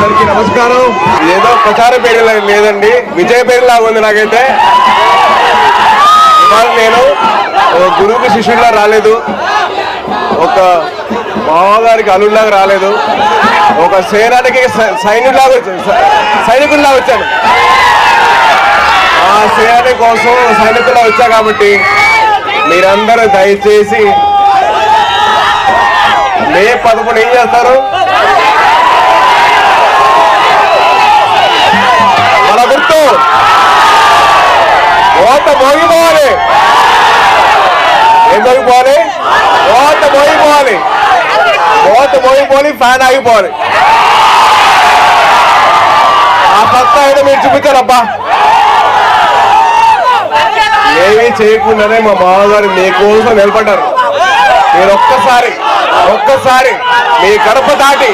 అందరికీ నమస్కారం. ఏదో ప్రచార పేరు లేదండి, విజయ పేరులాగా ఉంది నాకైతే. ఇవాళ నేను గురువుకి శిష్యుడిలా రాలేదు, ఒక మామగారికి అల్లుడిలాగా రాలేదు, ఒక సేనానికి సైనికుడిలా వచ్చాను. ఆ సేన కోసం సైనికులా వచ్చా కాబట్టి మీరందరూ దయచేసి మే 11 ఏం చేస్తారు? మన గుర్తు ఓట మోగిపోవాలి. ఏం మోగిపోవాలి? ఓట మోగిపోవాలి. ఓట మోగిపోవాలి, ఫ్యాన్ ఆగిపోవాలి. ఆ సత్తా అయితే మీరు చూపించారబ్బా. ఏమీ చేయకుండానే మా మామగారు మీకోసం నిలబడ్డారు. మీరు ఒక్కసారి మీ గడప దాటి